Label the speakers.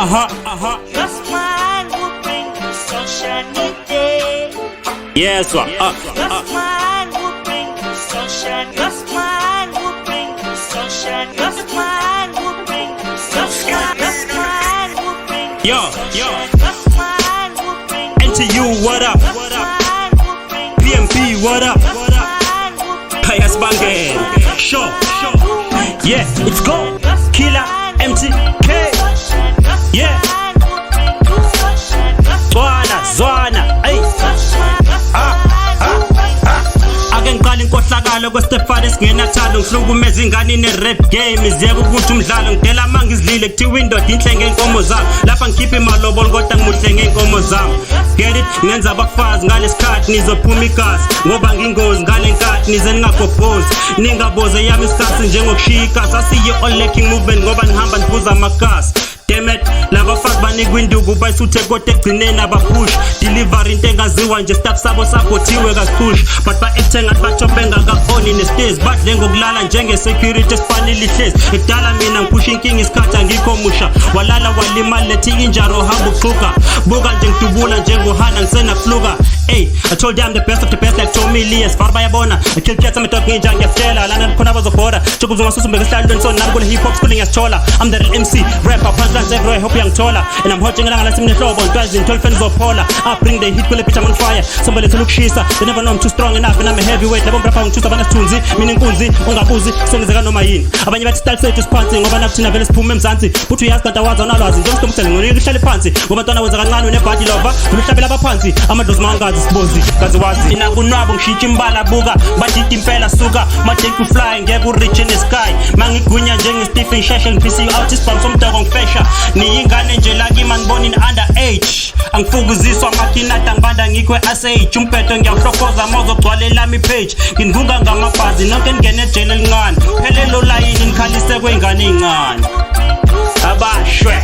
Speaker 1: Your smile will bring the sunshine day.
Speaker 2: Yes, what?
Speaker 1: Your smile will bring the sunshine. Your smile will bring the sunshine. Your smile will bring the sunshine. Your smile will bring the sunshine. Your smile will bring the
Speaker 2: NTU, what up? PMP, what up? Pius Bange, show. Yeah, it's go. Killer, MTK. Yeah. Zwana, ay. Ake ngiqala inkohlakalo kweStefan esingenathalo ngihlukumeza ingane ne-rap game iziyeka ukuthi umdlalo ngidela mangizilile kuthiwa indoda inhle ngey'nkomo zami lapha ngikhipha imalobolo kodwa ngimuhle ngey'nkomo zami get it ngenza abafazi ngalesikhathi nizophuma igazi ngoba ngingozi ngale nkathi nize ningagobhozi ningaboze yami isikhathi njengokushiya ikasi asiye all lacking movement ngoba nihamba nibuza amagasi. Damn it, lava fuck banikwa induku bayisuthe kodwa ekugcineni abapush delivery into engaziwa nje staff sabo saphothiwe kapush but ba-acte ngathi bathombe ngaka-oni ne-stairs badle ngokulala njenge-security esifanele ihlezi ekudala mina ngiphusha inkinga isikhathi angikho musha walala walimali lethi injaro hamba uxhuka buka nje ngidubula njengohana ngisenafluka. Hey, I told you I'm the best of the best like Tommy Lee Sfar bayabona I kill cats I'm a dog ninja ngiyafela lana khona bazobhora chokuzo ngasusumbeka esihlalo so nami kule hip hop school ngiyasithola I'm the real MC rapper punchline everywhere hope uyangithola and I'm hot ngelanga lasimnehlobo ntwazi ngithola fans zophola I bring the heat kule bitch I'm on fire somebody to ukushisa they never know I'm too strong enough and I'm a heavyweight labo rapper ngithusa banasithunzi mina inkunzi ungabuzi songezeka noma yini abanye bathi style sethu siphansi ngoba nakuthina vele siphume emzansi futhi uyazi kanti awazi onalwazi njengoba sitomsele ngeke ihlale phansi ngoba ntwana wenza kancane unebhadi lover ulihlabela abaphansi amadlozi mangazi sibozi kazi wazi mina kunwabo ngishintsha imbala buka badidi impela suka madake to fly ngeke u-reach in the sky mangigunya njenge-Stephen Shasha ngipisi out isibhamu somdoko ngifesha niyingane nje laki manibona in underage angifukuziswa makinata ngibanda ngikwe asage umpetho ngiyawuhlokoza mawuzogcwalelami ipage nginivunga ngamabhazi nonke ningene ejele elincane phelelo layini nikhalise kwey'ngane ey'ncane abashwe